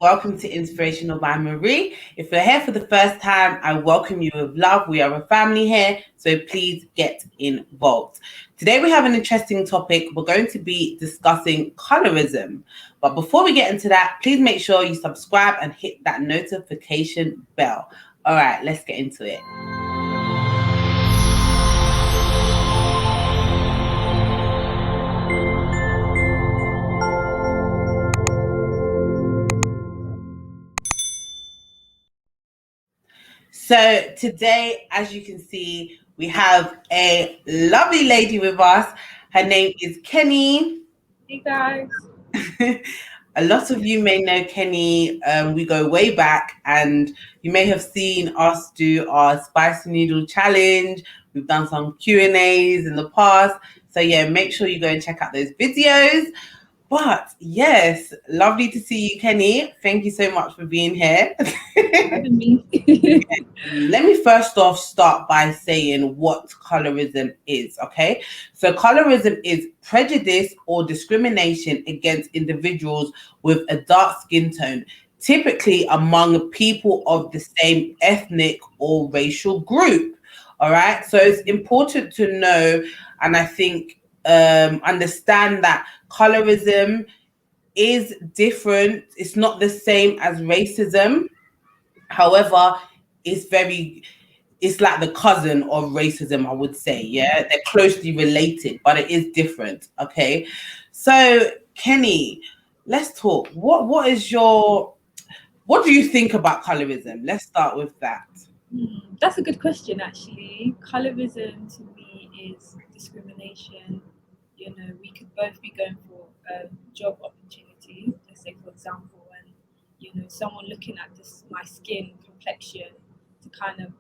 Welcome to Inspirational by Marie. If you're here for the first time, I welcome you with love. We are a family here, so please get involved. Today we have an interesting topic. We're going to be discussing colorism. But before we get into that, please make sure you subscribe and hit that notification bell. All right, let's get into it. So today, as you can see, we have a lovely lady with us. Her name is Kenny. Hey guys. A lot of you may know Kenny. We go way back, and you may have seen us do our spicy noodle challenge. We've done some Q&As in the past. So yeah, make sure you go and check out those videos. But yes, lovely to see you, Kenny. Thank you so much for being here. Let me first off start by saying what colorism is, okay? So colorism is prejudice or discrimination against individuals with a dark skin tone, typically among people of the same ethnic or racial group. All right, so it's important to know, and I think understand that colorism is different. It's not the same as racism. However, it's like the cousin of racism, I would say. Yeah, they're closely related, but it is different. Okay, so Kenny, let's talk. What do you think about colorism? Let's start with that. That's a good question, actually. Colorism to me is discrimination. You know, we could both be going for a job opportunity, let's say, for example, and you know, someone looking at my skin complexion to kind of,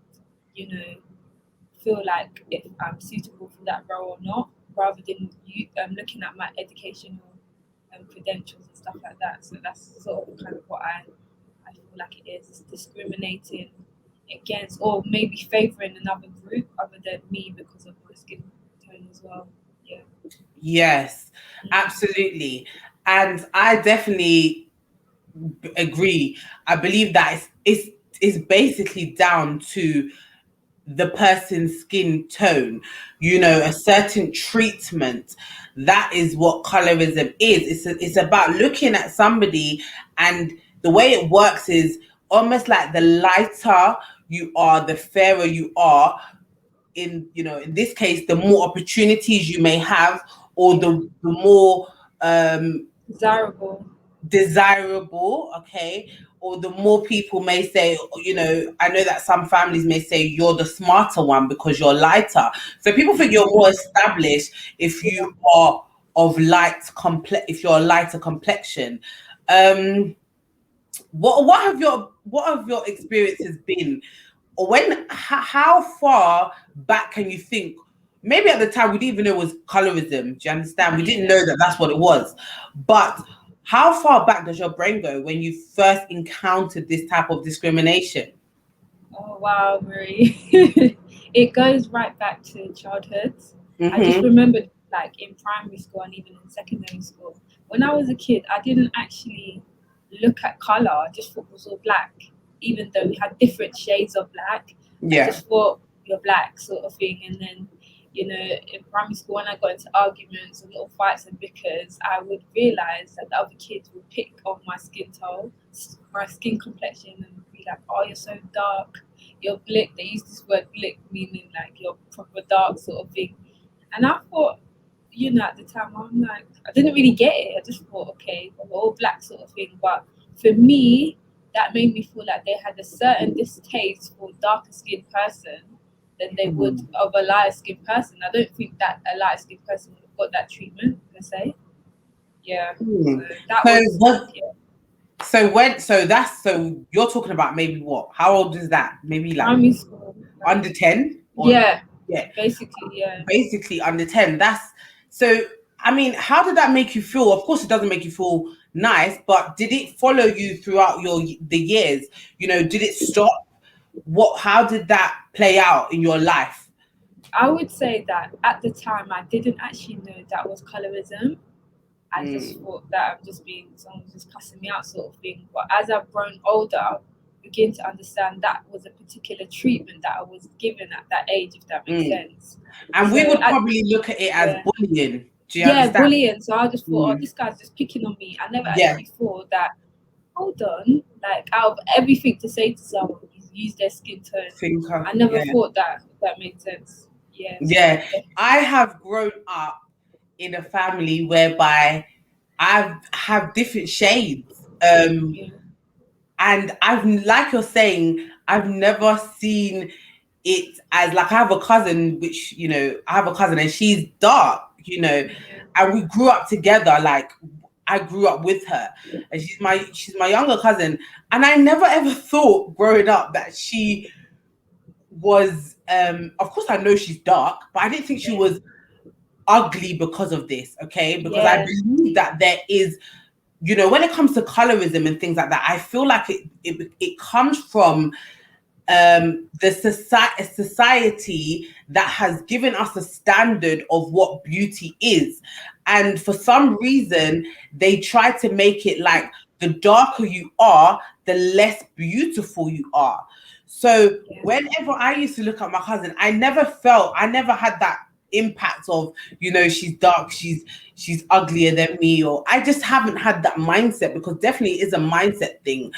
you know, feel like if I'm suitable for that role or not, rather than you looking at my educational credentials and stuff like that. So that's sort of kind of what I feel like it is. It's discriminating against, or maybe favouring another group other than me because of my skin tone as well. Yeah. Yes, absolutely. And I definitely agree. I believe that it's basically down to the person's skin tone, you know, a certain treatment. That is what colorism is. It's about looking at somebody, and the way it works is almost like the lighter you are, the fairer you are. In this case, the more opportunities you may have, or the more desirable, okay, or the more people may say, you know, I know that some families may say you're the smarter one because you're lighter. So people think you're more established if you are of if you're a lighter complexion. What have your experiences been? Or how far back can you think? Maybe at the time we didn't even know it was colorism. Do you understand? We didn't know that that's what it was. But how far back does your brain go when you first encountered this type of discrimination? Oh wow, Marie. It goes right back to childhood. Mm-hmm. I just remember, like in primary school and even in secondary school, when I was a kid, I didn't actually look at color. I just thought it was all black, even though we had different shades of black. Yeah. I just thought you're black, sort of thing. And then, you know, in primary school, when I got into arguments and little fights and bickers, I would realize that the other kids would pick on my skin tone, my skin complexion, and be like, "Oh, you're so dark. You're blick." They use this word blick, meaning like you're proper dark, sort of thing. And I thought, you know, at the time, I'm like, I didn't really get it. I just thought, okay, we're all black, sort of thing. But for me, that made me feel like they had a certain distaste for a darker skinned person than they would of a lighter skinned person. I don't think that a lighter skinned person would have got that treatment, per se. Yeah. So you're talking about maybe what? How old is that? Maybe like primary school. Under 10? Yeah. Basically under 10. That's so. I mean, how did that make you feel? Of course, it doesn't make you feel nice, but did it follow you throughout the years? You know, did it stop? How did that play out in your life? I would say that at the time I didn't actually know that was colorism. I just thought that I'm just being, someone's just cussing me out sort of thing. But as I've grown older, I begin to understand that was a particular treatment that I was given at that age, if that makes sense. And So we would probably look at it as bullying. Do you understand? Bullying. So I just thought, oh, this guy's just picking on me. I never actually thought that, hold on, like out of everything to say to someone, use their skin tone. I never thought that made sense. Yeah. I have grown up in a family whereby I have different shades. And I've, like you're saying, I've never seen it as like, I have a cousin, which, you know, I have a cousin and she's dark, you know, and we grew up together. Like, I grew up with her, and she's my younger cousin, and I never ever thought growing up that she was of course I know she's dark, but I didn't think she was ugly because of this, okay? Because I believe that there is, you know, when it comes to colorism and things like that, I feel like it comes from the society that has given us a standard of what beauty is. And for some reason, they try to make it like the darker you are, the less beautiful you are. So whenever I used to look at my cousin, I never had that impact of, you know, she's dark, she's uglier than me, or I just haven't had that mindset, because definitely it is a mindset thing.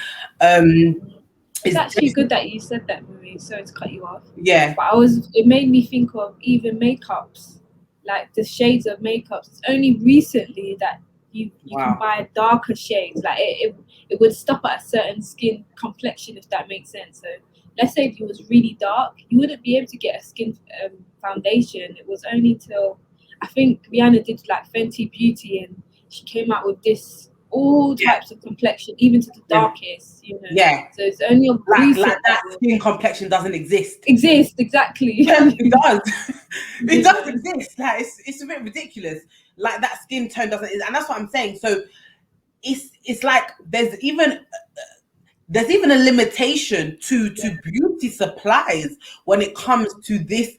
It's actually good that you said that, Marie. Sorry to cut you off. Yeah. But it made me think of even makeups, like the shades of makeups. It's only recently that you can buy darker shades. Like it would stop at a certain skin complexion, if that makes sense. So let's say if you was really dark, you wouldn't be able to get a skin foundation. It was only till, I think Rihanna did like Fenty Beauty, and she came out with this all types of complexion, even to the darkest, you know. Yeah. So it's only a like that skin complexion doesn't exist. Exactly. Yeah, it does. It does exist. Like it's a bit ridiculous. Like that skin tone doesn't, and that's what I'm saying. So it's like there's even a limitation to beauty supplies when it comes to this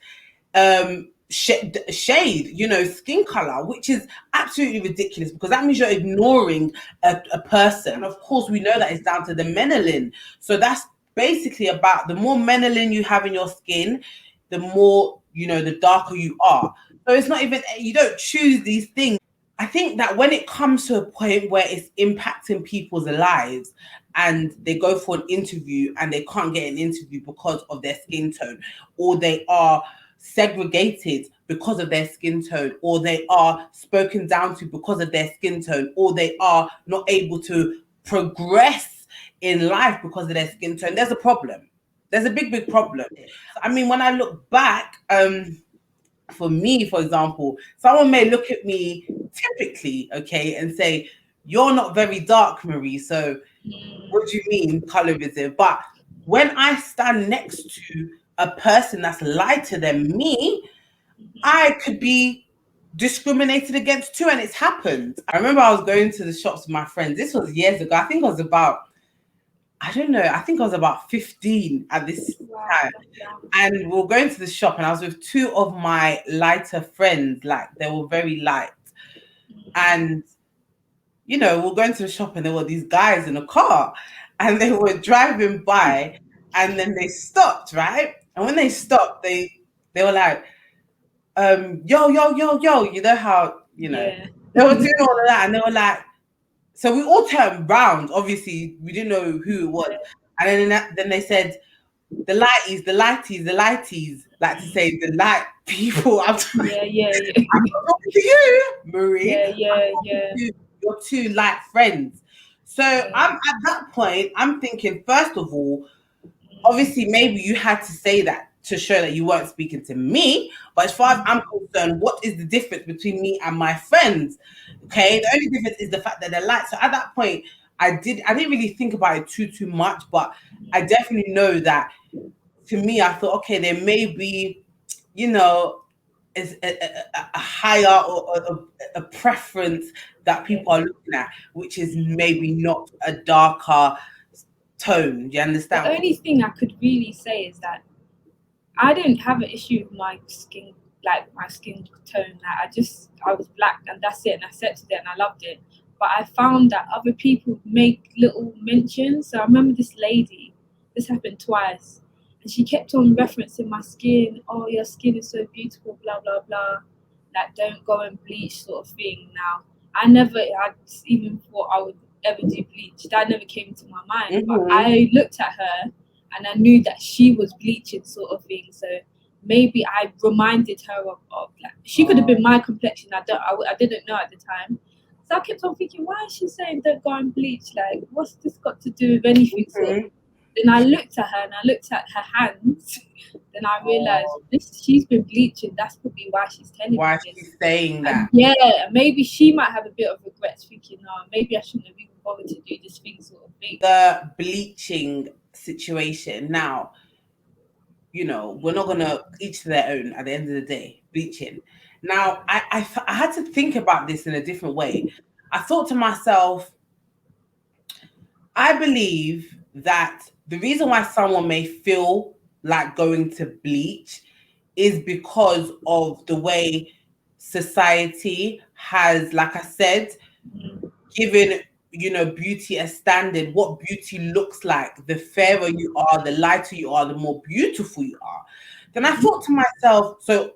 shade, you know, skin color, which is absolutely ridiculous, because that means you're ignoring a person. And of course, we know that it's down to the melanin. So that's basically about, the more melanin you have in your skin, the more, you know, the darker you are. So it's not even, you don't choose these things. I think that when it comes to a point where it's impacting people's lives, and they go for an interview and they can't get an interview because of their skin tone, or they are segregated because of their skin tone, or they are spoken down to because of their skin tone, or they are not able to progress in life because of their skin tone, there's a problem. There's a big problem. I mean, when I look back, for me, for example, someone may look at me typically, okay, and say, you're not very dark, Marie, so what do you mean colorism? But when I stand next to a person that's lighter than me, I could be discriminated against too, and it's happened. I remember I was going to the shops with my friends. This was years ago. I think I was about, I don't know, I think I was about 15 at this time. And we were going to the shop, and I was with two of my lighter friends, like they were very light. And, you know, we were going to the shop, and there were these guys in a car, and they were driving by, and then they stopped, right? And when they stopped, they were like, yo, you know how, you know, they were doing all of that, and they were like, so we all turned round. Obviously, we didn't know who it was. And then they said, the lighties, like to say the light people. I'm talking to you, Marie. To your two light friends. So I'm at that point, I'm thinking, first of all, obviously, maybe you had to say that to show that you weren't speaking to me. But as far as I'm concerned, what is the difference between me and my friends? Okay, the only difference is the fact that they're light. So at that point, I didn't really think about it too much, but I definitely know that, to me, I thought, okay, there may be, you know, is a higher or a preference that people are looking at, which is maybe not a darker tone. Do you understand? The only thing I could really say is that I don't have an issue with my skin like my skin tone. Like I was black and that's it, and I accepted it and I loved it. But I found that other people make little mentions. So I remember this lady, this happened twice, and she kept on referencing my skin. Oh, your skin is so beautiful, blah blah blah. Like, don't go and bleach, sort of thing. Now, I never had even thought I would ever do bleach. That never came to my mind. But I looked at her and I knew that she was bleaching, sort of thing. So maybe I reminded her of like, she could have been my complexion. I didn't know at the time. So I kept on thinking, why is she saying don't go and bleach? Like, what's this got to do with anything? So then I looked at her and I looked at her hands. Then I realized she's been bleaching. That's probably why she's telling me this. She's saying that. And yeah, maybe she might have a bit of regrets, thinking, oh, maybe I shouldn't have even bothered to do this thing, sort of thing. The bleaching situation. Now, you know, we're not gonna each to their own at the end of the day. Bleaching. Now, I had to think about this in a different way. I thought to myself, I believe that the reason why someone may feel like going to bleach is because of the way society has, like I said, given, you know, beauty a standard, what beauty looks like. The fairer you are, the lighter you are, the more beautiful you are. Then I thought to myself, so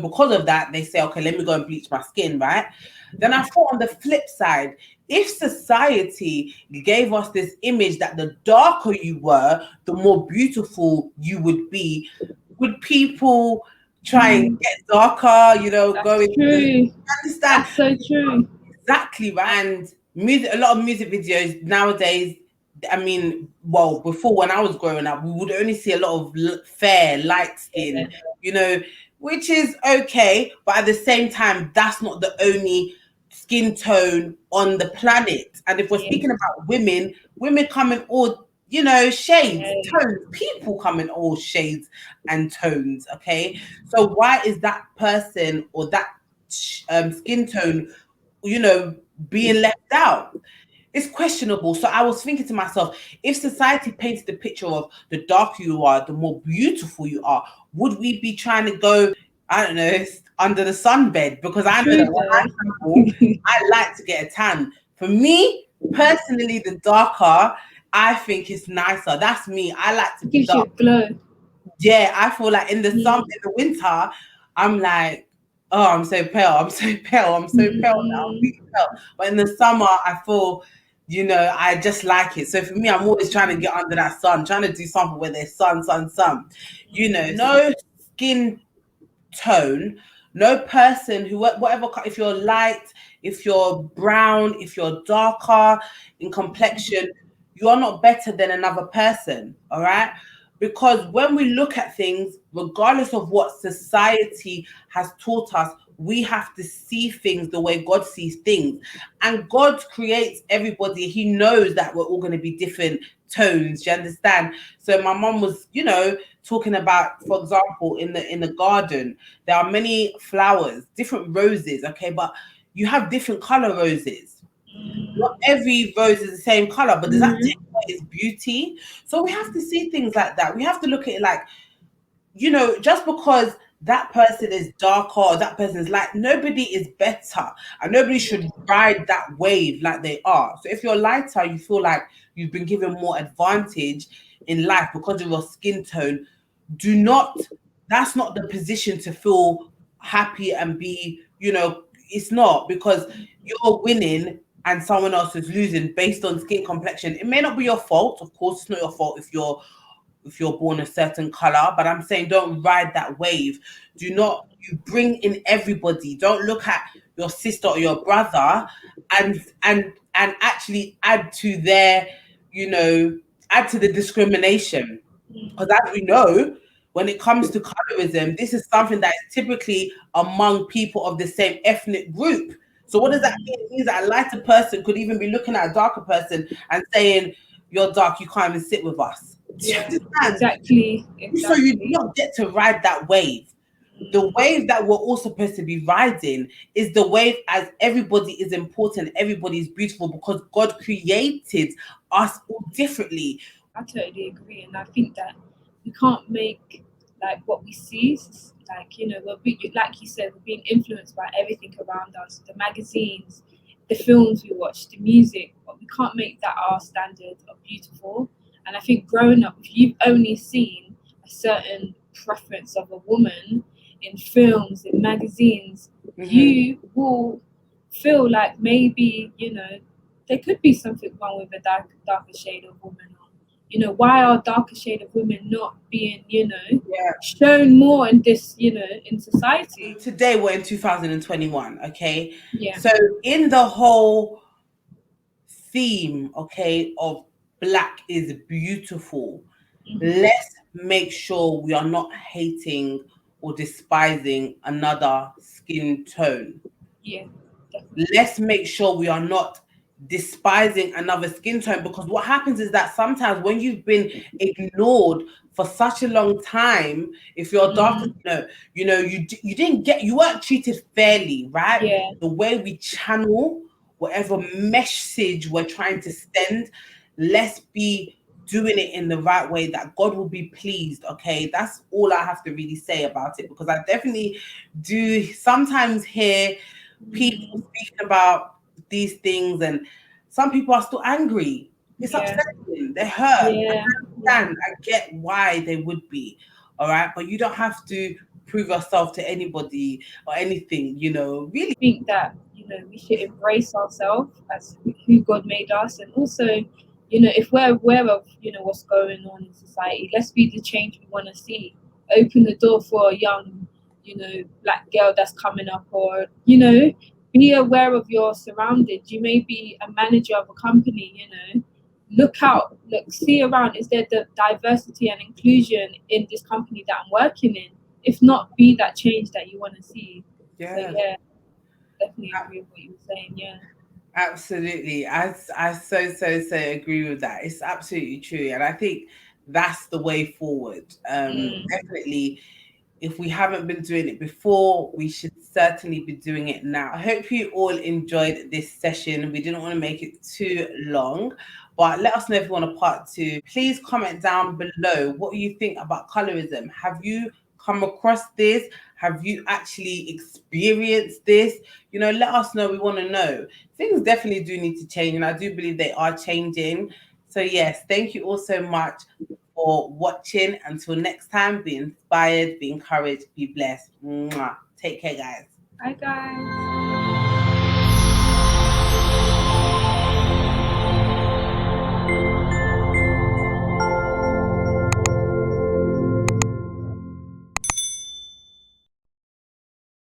because of that, they say, okay, let me go and bleach my skin, right? Then I thought on the flip side, if society gave us this image that the darker you were, the more beautiful you would be, would people try and get darker, you know, That's going true. to understand? That's so true. Exactly, right? And music, a lot of music videos nowadays, I mean, well, before when I was growing up, we would only see a lot of fair, light skin, you know, which is okay. But at the same time, that's not the only skin tone on the planet. And if we're speaking about women, women come in all, you know, shades, tones. People come in all shades and tones, okay? So why is that person or that skin tone, you know, being left out? It's questionable. So I was thinking to myself, if society paints the picture of the darker you are, the more beautiful you are, would we be trying to go, I don't know, under the sunbed? Because I know that when I travel, I like to get a tan. For me, personally, the darker, I think it's nicer. That's me. I like to be dark. Gives you a glow. Yeah, I feel like in the summer, in the winter, I'm like, oh, I'm so pale. I'm so pale. I'm so pale now. I'm really pale. But in the summer, I feel, you know, I just like it. So for me, I'm always trying to get under that sun, trying to do something where there's sun. You know, no skin tone, no person who, whatever, if you're light, if you're brown, if you're darker in complexion, you are not better than another person. All right. Because when we look at things, regardless of what society has taught us, we have to see things the way God sees things. And God creates everybody. He knows that we're all going to be different tones. Do you understand? So my mom was, you know, talking about, for example, in the garden, there are many flowers, different roses, okay, but you have different color roses. Not every rose is the same color, but does that take away its beauty? So we have to see things like that. We have to look at it like, you know, just because that person is darker or that person is light, nobody is better, and nobody should ride that wave like they are. So if you're lighter, you feel like you've been given more advantage in life because of your skin tone. That's not the position to feel happy and be, you know, it's not, because you're winning and someone else is losing based on skin complexion. It may not be your fault, of course, it's not your fault if you're born a certain color, but I'm saying don't ride that wave. You bring in everybody. Don't look at your sister or your brother and actually add to their, you know, add to the discrimination. Because as we know, when it comes to colorism, this is something that is typically among people of the same ethnic group. So what does that mean? It means that a lighter person could even be looking at a darker person and saying, you're dark, you can't even sit with us. Yeah, exactly. So you do not get to ride that wave. The wave that we're all supposed to be riding is the wave as everybody is important, everybody is beautiful, because God created us all differently. I totally agree, and I think that we can't make like what we see, like, you know, like you said, we're being influenced by everything around us, the magazines, the films we watch, the music, but we can't make that our standard of beautiful. And I think growing up, if you've only seen a certain preference of a woman in films, in magazines, you will feel like maybe, you know, there could be something wrong with a darker shade of woman. You know, why are darker shade of women not being, you know, shown more in this, you know, in society? Today we're in 2021, okay? Yeah. So in the whole theme, okay, of black is beautiful, let's make sure we are not hating or despising another skin tone. Yeah. Let's make sure we are not despising another skin tone, because what happens is that sometimes when you've been ignored for such a long time, if you're darker, you weren't treated fairly, right? Yeah. The way we channel whatever message we're trying to send, let's be doing it in the right way that God will be pleased. Okay, that's all I have to really say about it, because I definitely do sometimes hear people speaking about these things, and some people are still angry. It's upsetting. They're hurt. Yeah. I understand. I get why they would be. All right, but you don't have to prove yourself to anybody or anything. You know, really. I think that, you know, we should embrace ourselves as who God made us, and also, you know, if we're aware of, you know, what's going on in society, let's be the change we want to see. Open the door for a young, you know, black girl that's coming up, or, you know, be aware of your surroundings. You may be a manager of a company, you know, look out, see around. Is there the diversity and inclusion in this company that I'm working in? If not, be that change that you want to see. So yeah, definitely agree with what you were saying. Yeah. Absolutely. I so agree with that. It's absolutely true. And I think that's the way forward. Definitely, if we haven't been doing it before, we should certainly be doing it now. I hope you all enjoyed this session. We didn't want to make it too long, but let us know if you want a part 2. Please comment down below what you think about colorism. Have you come across this? Have you actually experienced this? You know, let us know. We want to know. Things definitely do need to change, and I do believe they are changing. So yes, thank you all so much for watching. Until next time, be inspired, be encouraged, be blessed. Mwah. Take care, guys. Hi, guys.